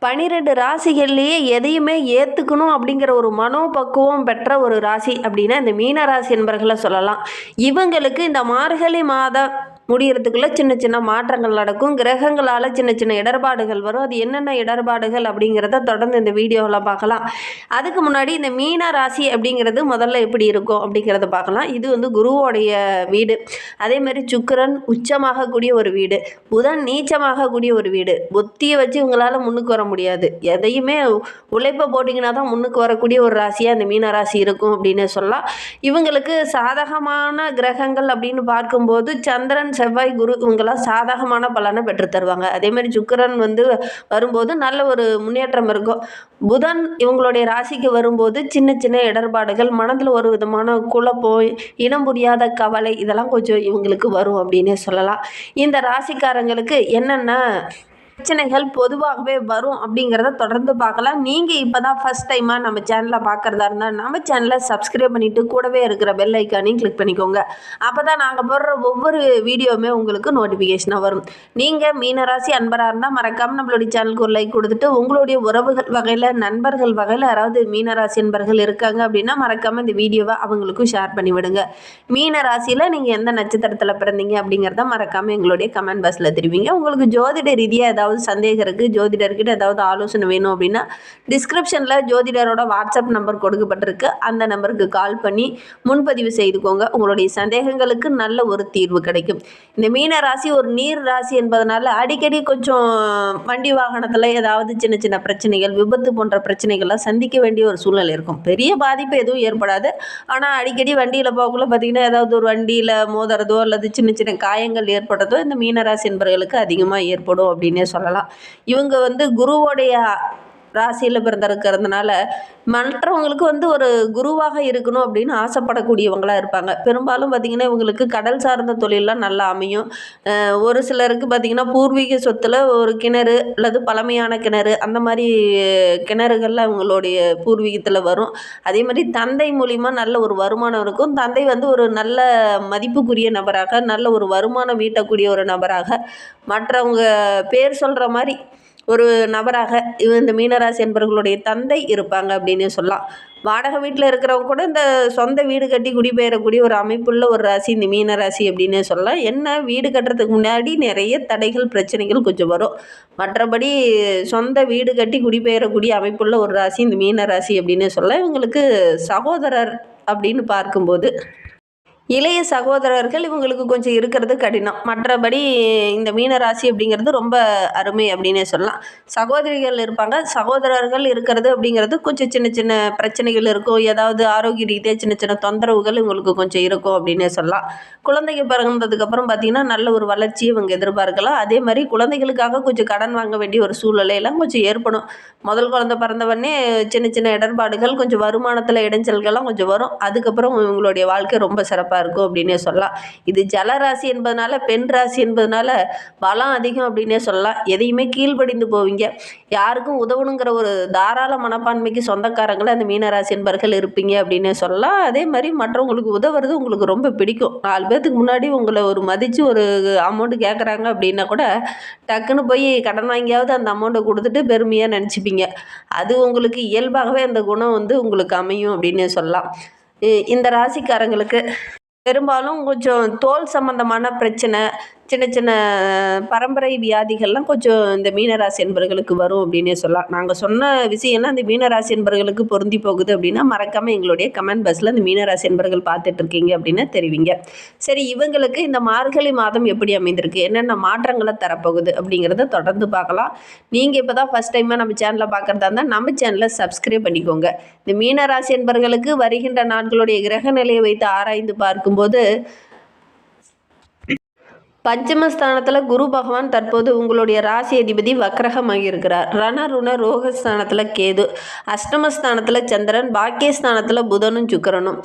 12 ராசிகள்லேயே எதையுமே ஏற்றுக்கணும் அப்படிங்கிற ஒரு மனோபக்குவம் பெற்ற ஒரு ராசி அப்படின்னா இந்த மீன ராசி என்பர்களை சொல்லலாம். இவங்களுக்கு இந்த மார்கழி மாதம் முடியறதுக்குள்ள சின்ன சின்ன மாற்றங்கள் நடக்கும். கிரகங்களால் சின்ன சின்ன இடர்பாடுகள் வரும். அது என்னென்ன இடர்பாடுகள் அப்படிங்கிறத தொடர்ந்து இந்த வீடியோவில் பார்க்கலாம். அதுக்கு முன்னாடி இந்த மீன ராசி அப்படிங்கிறது முதல்ல எப்படி இருக்கும் அப்படிங்கிறத பார்க்கலாம். இது வந்து குருவோடைய வீடு. அதேமாதிரி சுக்கிரன் உச்சமாகக்கூடிய ஒரு வீடு, புதன் நீச்சமாகக்கூடிய ஒரு வீடு. புத்தியை வச்சு உங்களால் முன்னுக்கு வர முடியாது. எதையுமே உழைப்பை போட்டிங்கன்னா தான் முன்னுக்கு வரக்கூடிய ஒரு ராசியாக இந்த மீன ராசி இருக்கும் அப்படின்னு சொல்லலாம். இவங்களுக்கு சாதகமான கிரகங்கள் அப்படின்னு பார்க்கும்போது சந்திரன், செவ்வாய், குரு இவங்கெல்லாம் சாதகமான பலனை பெற்று தருவாங்க. அதேமாதிரி சுக்கிரன் வந்து வரும்போது நல்ல ஒரு முன்னேற்றம் இருக்கும். புதன் இவங்களுடைய ராசிக்கு வரும்போது சின்ன சின்ன இடர்பாடுகள், மனதில் ஒரு விதமான குழப்பம், இனம் புரியாத கவலை இதெல்லாம் கொஞ்சம் இவங்களுக்கு வரும் அப்படின்னே சொல்லலாம். இந்த ராசிக்காரங்களுக்கு என்னென்ன பிரச்சனைகள் பொதுவாகவே வரும் அப்படிங்கிறத தொடர்ந்து பார்க்கலாம். நீங்கள் இப்போ தான் ஃபஸ்ட் டைமாக நம்ம சேனலை பார்க்குறதா இருந்தால் நம்ம சேனலை சப்ஸ்கிரைப் பண்ணிவிட்டு கூடவே இருக்கிற பெல் ஐக்கானையும் கிளிக் பண்ணிக்கோங்க. அப்போ தான் நாங்கள் போடுற ஒவ்வொரு வீடியோவுமே உங்களுக்கு நோட்டிஃபிகேஷனாக வரும். நீங்கள் மீனராசி அன்பராக இருந்தால் மறக்காமல் நம்மளுடைய சேனலுக்கு ஒரு லைக் கொடுத்துட்டு உங்களுடைய உறவுகள் வகையில், நண்பர்கள் வகையில் யாராவது மீனராசி அன்பர்கள் இருக்காங்க அப்படின்னா மறக்காமல் இந்த வீடியோவை அவங்களுக்கும் ஷேர் பண்ணிவிடுங்க. மீன ராசியில் நீங்கள் எந்த நட்சத்திரத்தில் பிறந்தீங்க அப்படிங்கிறத மறக்காமல் எங்களுடைய கமெண்ட் பாக்ஸில் தெரிவிங்க. உங்களுக்கு ஜோதிட ரீதியாக ஏதாவது சந்தேகம் இருக்குது, ஜோதிடர்கிட்ட ஏதாவது ஆலோசனை வேணும் அப்படின்னா டிஸ்கிரிப்ஷனில் ஜோதிடரோட வாட்ஸ்அப் நம்பர் கொடுக்கப்பட்டிருக்கு. அந்த நம்பருக்கு கால் பண்ணி முன்பதிவு செய்துக்கோங்க. உங்களுடைய சந்தேகங்களுக்கு நல்ல ஒரு தீர்வு கிடைக்கும். இந்த மீன ராசி ஒரு நீர் ராசி என்பதனால அடிக்கடி கொஞ்சம் வண்டி வாகனத்தில் ஏதாவது சின்ன சின்ன பிரச்சனைகள், விபத்து போன்ற பிரச்சனைகள்லாம் சந்திக்க வேண்டிய ஒரு சூழ்நிலை இருக்கும். பெரிய பாதிப்பு எதுவும் ஏற்படாது. ஆனால் அடிக்கடி வண்டியில் போகக்குள்ள பார்த்திங்கன்னா ஏதாவது ஒரு வண்டியில் மோதுறதோ அல்லது சின்ன சின்ன காயங்கள் ஏற்படுறதோ இந்த மீனராசி என்பவர்களுக்கு அதிகமாக ஏற்படும் அப்படின்னே சொல்லலாம். இவங்க வந்து குருவோடைய ராசியில் பிறந்திருக்கிறதுனால மற்றவங்களுக்கு வந்து ஒரு குருவாக இருக்கணும் அப்படின்னு ஆசைப்படக்கூடியவங்களாக இருப்பாங்க. பெரும்பாலும் பார்த்திங்கன்னா இவங்களுக்கு கடல் சார்ந்த தொழிலெலாம் நல்லா அமையும். ஒரு சிலருக்கு பார்த்திங்கன்னா பூர்வீக சொத்தில் ஒரு கிணறு அல்லது பழமையான கிணறு அந்த மாதிரி கிணறுகளில் அவங்களுடைய பூர்வீகத்தில் வரும். அதே மாதிரி தந்தை மூலிமா நல்ல ஒரு வருமானம் இருக்கும். தந்தை வந்து ஒரு நல்ல மதிப்புக்குரிய நபராக, நல்ல ஒரு வருமானம் ஈட்டக்கூடிய ஒரு நபராக, மற்றவங்க பேர் சொல்கிற மாதிரி ஒரு நபராக இந்த மீனராசி என்பவர்களுடைய தந்தை இருப்பாங்க அப்படின்னு சொல்லலாம். வாடகை வீட்டில் இருக்கிறவங்க கூட இந்த சொந்த வீடு கட்டி குடிபெயரக்கூடிய ஒரு அமைப்புள்ள ஒரு ராசி இந்த மீனராசி அப்படின்னு சொல்லலாம். என்ன வீடு கட்டுறதுக்கு முன்னாடி நிறைய தடைகள், பிரச்சனைகள் கொஞ்சம் வரும். மற்றபடி சொந்த வீடு கட்டி குடிபெயரக்கூடிய அமைப்புள்ள ஒரு ராசி இந்த மீனராசி அப்படின்னு சொல்லலாம். இவங்களுக்கு சகோதரர் அப்படின்னு பார்க்கும்போது இளைய சகோதரர்கள் இவங்களுக்கு கொஞ்சம் இருக்கிறது கடினம். மற்றபடி இந்த மீனராசி அப்படிங்கிறது ரொம்ப அருமை அப்படின்னே சொல்லலாம். சகோதரிகள் இருப்பாங்க. சகோதரர்கள் இருக்கிறது அப்படிங்கிறது கொஞ்சம் சின்ன சின்ன பிரச்சனைகள் இருக்கும். ஏதாவது ஆரோக்கிய ரீதியாக சின்ன சின்ன தொந்தரவுகள் இவங்களுக்கு கொஞ்சம் இருக்கும் அப்படின்னே சொல்லலாம். குழந்தைங்க பிறந்ததுக்கப்புறம் பார்த்திங்கன்னா நல்ல ஒரு வளர்ச்சியை இவங்க எதிர்பார்க்கலாம். அதே மாதிரி குழந்தைகளுக்காக கொஞ்சம் கடன் வாங்க வேண்டிய ஒரு சூழ்நிலையெல்லாம் கொஞ்சம் ஏற்படும். முதல் குழந்தை பிறந்தவொடனே சின்ன சின்ன இடர்பாடுகள், கொஞ்சம் வருமானத்தில் இடைஞ்சல்கள்லாம் கொஞ்சம் வரும். அதுக்கப்புறம் இவங்களுடைய வாழ்க்கை ரொம்ப சிறப்பாக இருக்கும் அப்படின்னே சொல்லலாம். இது ஜலராசி என்பதனால, பெண் ராசி என்பதனால பலம் அதிகம் அப்படின்னே சொல்லலாம். எதையுமே கீழ்ப்படிந்து போவீங்க. யாருக்கும் உதவணுங்கிற ஒரு தாராள மனப்பான்மைக்கு சொந்தக்காரங்களை அந்த மீனராசி என்பவர்கள் இருப்பீங்க அப்படின்னே சொல்லலாம். அதே மாதிரி மற்றவங்களுக்கு உதவுறது உங்களுக்கு ரொம்ப பிடிக்கும். 4 பேர்த்துக்கு முன்னாடி உங்களை ஒரு மதித்து ஒரு அமௌண்ட்டு கேட்குறாங்க அப்படின்னா கூட டக்குன்னு போய் கடன் வாங்கியாவது அந்த அமௌண்ட்டை கொடுத்துட்டு பெருமையாக நினச்சிப்பீங்க. அது உங்களுக்கு இயல்பாகவே அந்த குணம் வந்து உங்களுக்கு அமையும் அப்படின்னே சொல்லலாம். இந்த ராசிக்காரங்களுக்கு பெரும்பாலும் கொஞ்சம் தோல் சம்பந்தமான பிரச்சனை, சின்ன சின்ன பரம்பரை வியாதிகள்லாம் கொஞ்சம் இந்த மீனராசி என்பவர்களுக்கு வரும் அப்படின்னே சொல்லலாம். நாங்கள் சொன்ன விஷயம்லாம் இந்த மீனராசி என்பவர்களுக்கு பொருந்தி போகுது அப்படின்னா மறக்காமல் எங்களுடைய கமெண்ட் பாக்ஸில் இந்த மீனராசி என்பவர்கள் பார்த்துட்ருக்கீங்க அப்படின்னு தெரிவிங்க. சரி, இவங்களுக்கு இந்த மார்கழி மாதம் எப்படி அமைந்திருக்கு, என்னென்ன மாற்றங்களை தரப்போகுது அப்படிங்கிறத தொடர்ந்து பார்க்கலாம். நீங்கள் இப்போ தான் ஃபஸ்ட் டைமாக நம்ம சேனலை பார்க்குறதா இருந்தால் நம்ம சேனலை சப்ஸ்கிரைப் பண்ணிக்கோங்க. இந்த மீனராசி என்பவர்களுக்கு வருகின்ற நாட்களுடைய கிரக நிலையை வைத்து ஆராய்ந்து பார்க்கும்போது பஞ்சமஸ்தானத்தில் குரு பகவான் தற்போது உங்களுடைய ராசி அதிபதி வக்ரகமாக இருக்கிறார். ரணருண ரோகஸ்தானத்தில் கேது, அஷ்டமஸ்தானத்தில் சந்திரன், பாக்கியஸ்தானத்தில் புதனும் சுக்கிரனும்,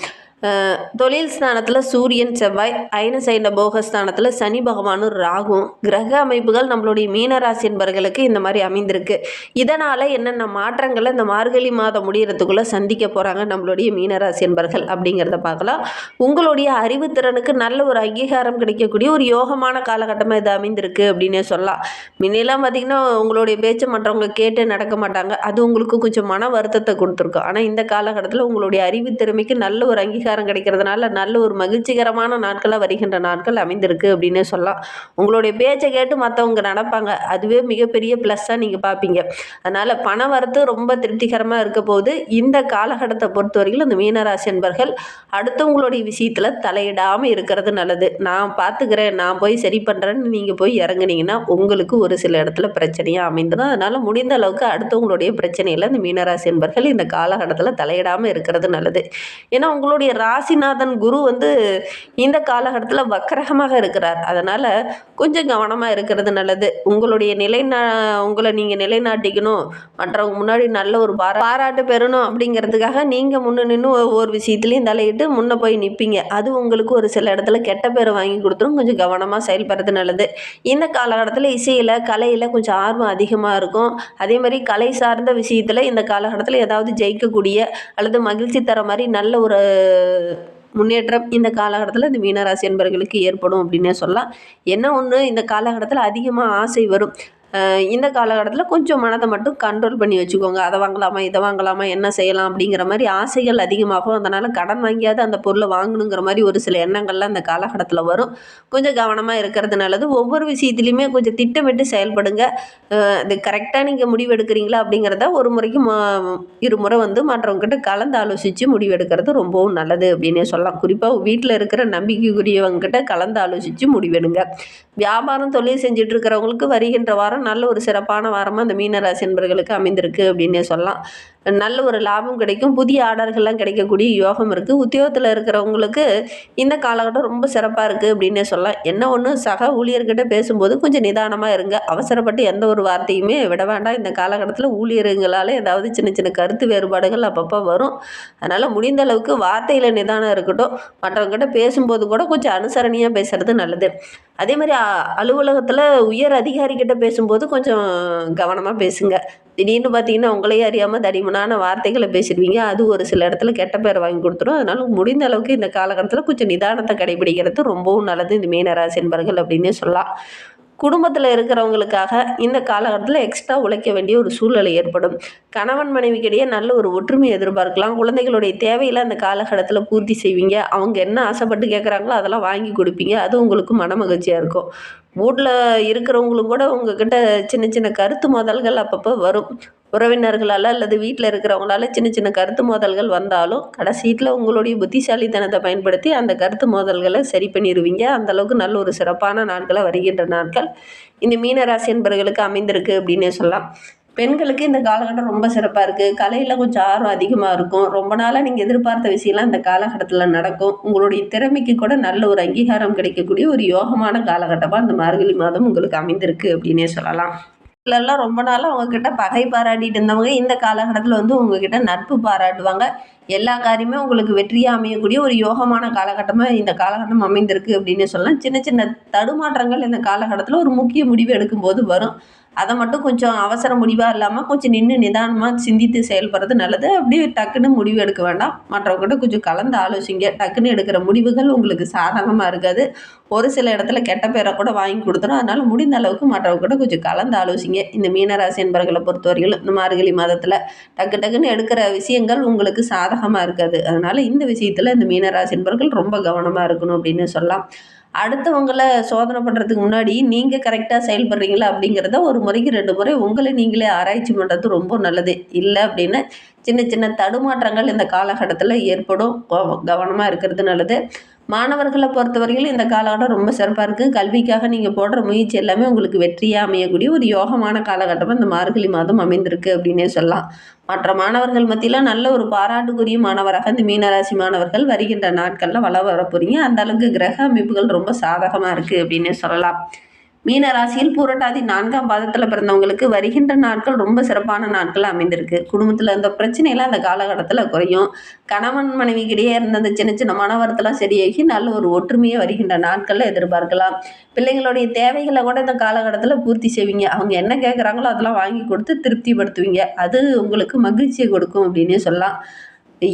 தொழில் ஸ்தானத்தில் சூரியன் செவ்வாய், அயன சைன போகஸ்தானத்தில் சனி பகவானும் ராகும் கிரக அமைப்புகள் நம்மளுடைய மீனராசி என்பவர்களுக்கு இந்த மாதிரி அமைந்திருக்கு. இதனால் என்னென்ன மாற்றங்களை இந்த மார்கழி மாதம் முடிகிறதுக்குள்ளே சந்திக்க போகிறாங்க நம்மளுடைய மீனராசி என்பவர்கள் அப்படிங்கிறத பார்க்கலாம். உங்களுடைய அறிவுத்திறனுக்கு நல்ல ஒரு அங்கீகாரம் கிடைக்கக்கூடிய ஒரு யோகமான காலகட்டமாக இது அமைந்திருக்கு அப்படின்னே சொல்லலாம். முன்னெல்லாம் பார்த்திங்கன்னா உங்களுடைய பேச்சை மற்றவங்க கேட்டு நடக்க மாட்டாங்க. அது உங்களுக்கு கொஞ்சம் மன வருத்தத்தை கொடுத்துருக்கும். ஆனால் இந்த காலகட்டத்தில் உங்களுடைய அறிவுத்திறமைக்கு நல்ல ஒரு அங்கீகாரம் கிடைக்கிறதுனால நல்ல ஒரு மகிழ்ச்சிகரமான நாட்களாக வருகின்ற நாட்கள் அமைந்திருக்கு அப்படின்னே சொல்லலாம். உங்களுடைய பேச்சை கேட்டு மற்றவங்க நடப்பாங்க. அதுவே மிகப்பெரிய ப்ளஸ்ஸாக நீங்கள் பார்ப்பீங்க. அதனால் பண வரத்து ரொம்ப திருப்திகரமாக இருக்க போது. இந்த காலகட்டத்தை பொறுத்தவரைக்கும் இந்த மீனராசி என்பர்கள் அடுத்தவங்களுடைய விஷயத்தில் தலையிடாமல் இருக்கிறது நல்லது. நான் பார்த்துக்கிறேன், நான் போய் சரி பண்ணுறேன்னு நீங்கள் போய் இறங்குனீங்கன்னா உங்களுக்கு ஒரு சில இடத்துல பிரச்சனையாக அமைந்துடும். அதனால் முடிந்த அளவுக்கு அடுத்தவங்களுடைய பிரச்சனையில் இந்த மீனராசி என்பர்கள் இந்த காலகட்டத்தில் தலையிடாமல் இருக்கிறது நல்லது. ஏன்னா உங்களுடைய ராசிநாதன் குரு இந்த காலகட்டத்தில் வக்கரகமாக இருக்கிறார். அதனால் கொஞ்சம் கவனமாக இருக்கிறது நல்லது. உங்களுடைய உங்களை நீங்கள் நிலைநாட்டிக்கணும், மற்றவங்க முன்னாடி நல்ல ஒரு பாராட்டு பெறணும் அப்படிங்கிறதுக்காக நீங்கள் முன்ன நின்று ஒவ்வொரு விஷயத்துலையும் தலையிட்டு முன்னே போய் நிற்பீங்க. அது உங்களுக்கு ஒரு சில இடத்துல கெட்ட பேர் வாங்கி கொடுத்துரும். கொஞ்சம் கவனமாக செயல்படுறது நல்லது. இந்த காலகட்டத்தில் இசையில் கலையில் கொஞ்சம் ஆர்வம் அதிகமாக இருக்கும். அதே மாதிரி கலை சார்ந்த விஷயத்தில் இந்த காலகட்டத்தில் ஏதாவது ஜெயிக்கக்கூடிய அல்லது மகிழ்ச்சி தர மாதிரி நல்ல ஒரு முன்னேற்றம் இந்த காலகட்டத்தில் இந்த மீனராசி என்பவர்களுக்கு ஏற்படும் அப்படின்னே சொல்லலாம். என்ன ஒன்று, இந்த காலகட்டத்தில் அதிகமாக ஆசை வரும். இந்த காலகட்டத்தில் கொஞ்சம் மனதை மட்டும் கண்ட்ரோல் பண்ணி வச்சுக்கோங்க. அதை வாங்கலாமா, இதை வாங்கலாமா, என்ன செய்யலாம் அப்படிங்கிற மாதிரி ஆசைகள் அதிகமாகும். அதனால் கடன் வாங்கியாவது அந்த பொருளை வாங்கணுங்கிற மாதிரி ஒரு சில எண்ணங்கள்லாம் இந்த காலகட்டத்தில் வரும். கொஞ்சம் கவனமாக இருக்கிறது நல்லது. ஒவ்வொரு விஷயத்துலையுமே கொஞ்சம் திட்டமிட்டு செயல்படுங்க. இது கரெக்டாக நீங்கள் முடிவெடுக்கிறீங்களா அப்படிங்கிறத ஒரு முறைக்கு இருமுறை மற்றவங்ககிட்ட கலந்து ஆலோசித்து முடிவெடுக்கிறது ரொம்பவும் நல்லது அப்படின்னே சொல்லலாம். குறிப்பாக வீட்டில் இருக்கிற நம்பிக்கைக்குரியவங்ககிட்ட கலந்து ஆலோசித்து முடிவெடுங்க. வியாபாரம் தொழில் செஞ்சுட்டு இருக்கிறவங்களுக்கு வருகின்ற வாரம் நல்ல ஒரு சிறப்பான வாரமாக இந்த மீனராசி என்பவர்களுக்கு அமைந்திருக்கு அப்படின்னே சொல்லலாம். நல்ல ஒரு லாபம் கிடைக்கும். புதிய ஆர்டர்கள்லாம் கிடைக்கக்கூடிய யோகம் இருக்குது. உத்தியோகத்தில் இருக்கிறவங்களுக்கு இந்த காலகட்டம் ரொம்ப சிறப்பாக இருக்குது அப்படின்னே சொல்லலாம். என்ன ஒன்று, சக ஊழியர்கிட்ட பேசும்போது கொஞ்சம் நிதானமாக இருங்க. அவசரப்பட்டு எந்த ஒரு வார்த்தையுமே விட வேண்டாம். இந்த காலகட்டத்தில் ஊழியர்களால் ஏதாவது சின்ன சின்ன கருத்து வேறுபாடுகள் அப்பப்போ வரும். அதனால் முடிந்த அளவுக்கு வார்த்தையில் நிதானம் இருக்கட்டும். மற்றவங்ககிட்ட பேசும்போது கூட கொஞ்சம் அனுசரணையாக பேசுகிறது நல்லது. அதே மாதிரி அலுவலகத்தில் உயர் அதிகாரிகிட்ட பேசும்போது கொஞ்சம் கவனமாக பேசுங்க. திடீர்னு பார்த்தீங்கன்னா உங்களையே அறியாமல் தடிமனான வார்த்தைகளை பேசிடுவீங்க. அது ஒரு சில இடத்துல கெட்ட பேர் வாங்கி கொடுத்துரும். அதனால் முடிந்த அளவுக்கு இந்த காலகட்டத்தில் கொஞ்சம் நிதானத்தை கடைபிடிக்கிறது ரொம்பவும் நல்லது இந்த மீனராசி என்பர்கள் அப்படின்னே சொல்லலாம். குடும்பத்தில் இருக்கிறவங்களுக்காக இந்த காலகட்டத்தில் எக்ஸ்ட்ரா உழைக்க வேண்டிய ஒரு சூழ்நிலை ஏற்படும். கணவன் மனைவிக்கிடையே நல்ல ஒரு ஒற்றுமை எதிர்பார்க்கலாம். குழந்தைகளுடைய தேவையில் அந்த காலகட்டத்தில் பூர்த்தி செய்வீங்க. அவங்க என்ன ஆசைப்பட்டு கேட்குறாங்களோ அதெல்லாம் வாங்கி கொடுப்பீங்க. அது உங்களுக்கு மன மகிழ்ச்சியாக இருக்கும். வீட்டில் இருக்கிறவங்களும் கூட உங்ககிட்ட சின்ன சின்ன கருத்து மோதல்கள் அப்பப்போ வரும். உறவினர்களால் அல்லது வீட்டில் இருக்கிறவங்களால சின்ன சின்ன கருத்து மோதல்கள் வந்தாலும் கடைசியில் உங்களுடைய புத்திசாலித்தனத்தை பயன்படுத்தி அந்த கருத்து மோதல்களை சரி பண்ணிடுவீங்க. அந்தளவுக்கு நல்ல ஒரு சிறப்பான நாட்களாக வருகின்ற நாட்கள் இந்த மீனராசி என்பவர்களுக்கு அமைந்திருக்கு அப்படின்னே சொல்லலாம். பெண்களுக்கு இந்த காலகட்டம் ரொம்ப சிறப்பாக இருக்குது. கலையில் கொஞ்சம் ஆர்வம் அதிகமாக இருக்கும். ரொம்ப நாளாக நீங்கள் எதிர்பார்த்த விஷயம்லாம் இந்த காலகட்டத்தில் நடக்கும். உங்களுடைய திறமைக்கு கூட நல்ல ஒரு அங்கீகாரம் கிடைக்கக்கூடிய ஒரு யோகமான காலகட்டமாக இந்த மார்கழி மாதம் உங்களுக்கு அமைந்திருக்கு அப்படின்னே சொல்லலாம். எல்லாம் ரொம்ப நாளாக உங்ககிட்ட பகை பாராட்டிட்டு இருந்தவங்க இந்த காலகட்டத்தில் உங்ககிட்ட நட்பு பாராட்டுவாங்க. எல்லா காரியமே உங்களுக்கு வெற்றியாக அமையக்கூடிய ஒரு யோகமான காலகட்டமாக இந்த காலகட்டம் அமைந்திருக்கு அப்படின்னு சொல்லலாம். சின்ன சின்ன தடுமாற்றங்கள் இந்த காலகட்டத்தில் ஒரு முக்கிய முடிவு எடுக்கும்போது வரும். அதை மட்டும் கொஞ்சம் அவசர முடிவாக இல்லாமல் கொஞ்சம் நின்று நிதானமாக சிந்தித்து செயல்படுறது நல்லது. அப்படியே டக்குன்னு முடிவு எடுக்க வேண்டாம். மற்றவங்ககிட்ட கொஞ்சம் கலந்து ஆலோசிங்க. டக்குன்னு எடுக்கிற முடிவுகள் உங்களுக்கு சாதகமாக இருக்காது. ஒரு சில இடத்துல கெட்ட பேரை கூட வாங்கி கொடுத்துரும். அதனால் முடிந்த அளவுக்கு மற்றவங்ககிட்ட கொஞ்சம் கலந்து ஆலோசிங்க. இந்த மீனராசி என்பர்களை பொறுத்தவரையிலும் இந்த மார்கழி மாதத்தில் டக்குன்னு எடுக்கிற விஷயங்கள் உங்களுக்கு சாதகமாக இருக்காது. அதனால் இந்த விஷயத்தில் இந்த மீனராசி என்பர்கள் ரொம்ப கவனமாக இருக்கணும் அப்படின்னு சொல்லலாம். அடுத்தவங்களை சோதனை பண்ணுறதுக்கு முன்னாடி நீங்கள் கரெக்டாக செயல்படுறீங்களா அப்படிங்கிறத ஒரு முறைக்கு 2 முறை உங்களை நீங்களே ஆராய்ச்சி பண்ணுறது ரொம்ப நல்லது. இல்லை அப்படின்னு சின்ன சின்ன தடுமாற்றங்கள் இந்த காலகட்டத்தில் ஏற்படும். கவனமாக இருக்கிறது நல்லது. மாணவர்களை பொறுத்தவரையிலும் இந்த காலகட்டம் ரொம்ப சிறப்பாக இருக்குது. கல்விக்காக நீங்கள் போடுற முயற்சி எல்லாமே உங்களுக்கு வெற்றியாக அமையக்கூடிய ஒரு யோகமான காலகட்டமாக இந்த மார்கழி மாதம் அமைந்திருக்கு அப்படின்னே சொல்லலாம். மற்ற மாணவர்கள் மத்தியில் நல்ல ஒரு பாராட்டுக்குரிய மாணவராக இந்த மீனராசி மாணவர்கள் வருகின்ற நாட்களில் வர போகிறீங்க. அந்த அளவுக்கு கிரக அமைப்புகள் ரொம்ப சாதகமாக இருக்குது அப்படின்னே சொல்லலாம். மீன ராசியில் பூரட்டாதி 4ஆம் பாதத்தில் பிறந்தவங்களுக்கு வருகின்ற நாட்கள் ரொம்ப சிறப்பான நாட்கள் அமைந்திருக்கு. குடும்பத்தில் இருந்த பிரச்சனையெல்லாம் அந்த காலகட்டத்தில் குறையும். கணவன் மனைவிக்கிடையே இருந்த அந்த சின்ன சின்ன மனவரத்தெல்லாம் சரியாகி நல்ல ஒரு ஒற்றுமையை வருகின்ற நாட்களில் எதிர்பார்க்கலாம். பிள்ளைங்களுடைய தேவைகளை கூட இந்த காலகட்டத்தில் பூர்த்தி செய்வீங்க. அவங்க என்ன கேட்குறாங்களோ அதெல்லாம் வாங்கி கொடுத்து திருப்திப்படுத்துவீங்க. அது உங்களுக்கு மகிழ்ச்சியை கொடுக்கும் அப்படின்னே சொல்லலாம்.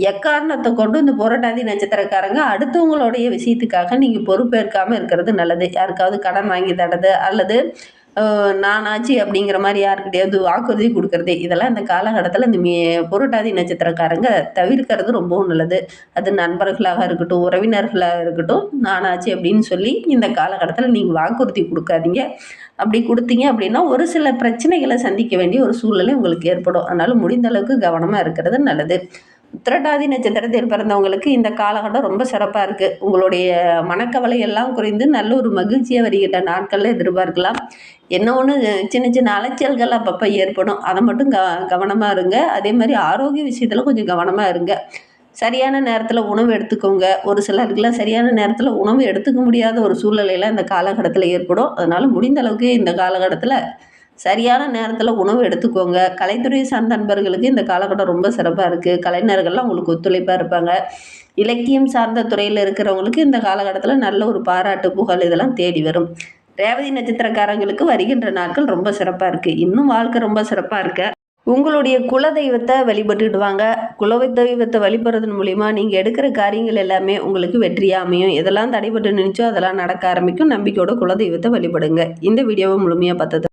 எக்காரணத்தை கொண்டு இந்த புரட்டாதி நட்சத்திரக்காரங்க அடுத்தவங்களுடைய விஷயத்துக்காக நீங்கள் பொறுப்பேற்காமல் இருக்கிறது நல்லது. யாருக்காவது கடன் வாங்கி தரது அல்லது நானாச்சு அப்படிங்கிற மாதிரி யாருக்கிட்டையாவது வாக்குறுதி கொடுக்கறது, இதெல்லாம் இந்த காலகட்டத்தில் இந்த புரட்டாதி நட்சத்திரக்காரங்க தவிர்க்கிறது ரொம்பவும் நல்லது. அது நண்பர்களாக இருக்கட்டும், உறவினர்களாக இருக்கட்டும், நானாச்சு அப்படின்னு சொல்லி இந்த காலகட்டத்தில் நீங்கள் வாக்குறுதி கொடுக்காதீங்க. அப்படி கொடுத்தீங்க அப்படின்னா ஒரு சில பிரச்சனைகளை சந்திக்க வேண்டிய ஒரு சூழ்நிலை உங்களுக்கு ஏற்படும். அதனால் முடிந்த அளவுக்கு கவனமாக இருக்கிறது நல்லது. உத்திரட்டாதி நட்சத்திரத்தில் பிறந்தவங்களுக்கு இந்த காலகட்டம் ரொம்ப சிறப்பாக இருக்குது. உங்களுடைய மனக்கவலை எல்லாம் குறைந்து நல்ல ஒரு மகிழ்ச்சியாக வருகின்ற நாட்களில் எதிர்பார்க்கலாம். என்ன ஒன்று சின்ன சின்ன அலைச்சல்கள் அப்பப்போ ஏற்படும். அதை மட்டும் கவனமாக இருங்க. அதே மாதிரி ஆரோக்கிய விஷயத்தில் கொஞ்சம் கவனமாக இருங்க. சரியான நேரத்தில் உணவு எடுத்துக்கோங்க. ஒரு சிலருக்குலாம் சரியான நேரத்தில் உணவு எடுத்துக்க முடியாத ஒரு சூழ்நிலையெல்லாம் இந்த காலகட்டத்தில் ஏற்படும். அதனால் முடிந்த அளவுக்கு இந்த காலகட்டத்தில் சரியான நேரத்தில் உணவு எடுத்துக்கோங்க. கலைத்துறை சார்ந்த நண்பர்களுக்கு இந்த காலகட்டம் ரொம்ப சிறப்பாக இருக்குது. கலைஞர்கள்லாம் உங்களுக்கு ஒத்துழைப்பாக இருப்பாங்க. இலக்கியம் சார்ந்த துறையில் இருக்கிறவங்களுக்கு இந்த காலகட்டத்தில் நல்ல ஒரு பாராட்டு, புகழ் இதெல்லாம் தேடி வரும். ரேவதி நட்சத்திரக்காரங்களுக்கு வருகின்ற நாட்கள் ரொம்ப சிறப்பாக இருக்குது. இன்னும் வாழ்க்கை ரொம்ப சிறப்பாக இருக்க உங்களுடைய குலதெய்வத்தை வழிபட்டுடுவாங்க. குலதெய்வத்தை வழிபடுறதன் மூலிமா நீங்கள் எடுக்கிற காரியங்கள் எல்லாமே உங்களுக்கு வெற்றியாக அமையும். எதெல்லாம் தடைபட்டு நினைச்சோ அதெல்லாம் நடக்க ஆரம்பிக்கும். நம்பிக்கையோட குலதெய்வத்தை வழிபடுங்க. இந்த வீடியோவை முழுமையாக பார்த்தது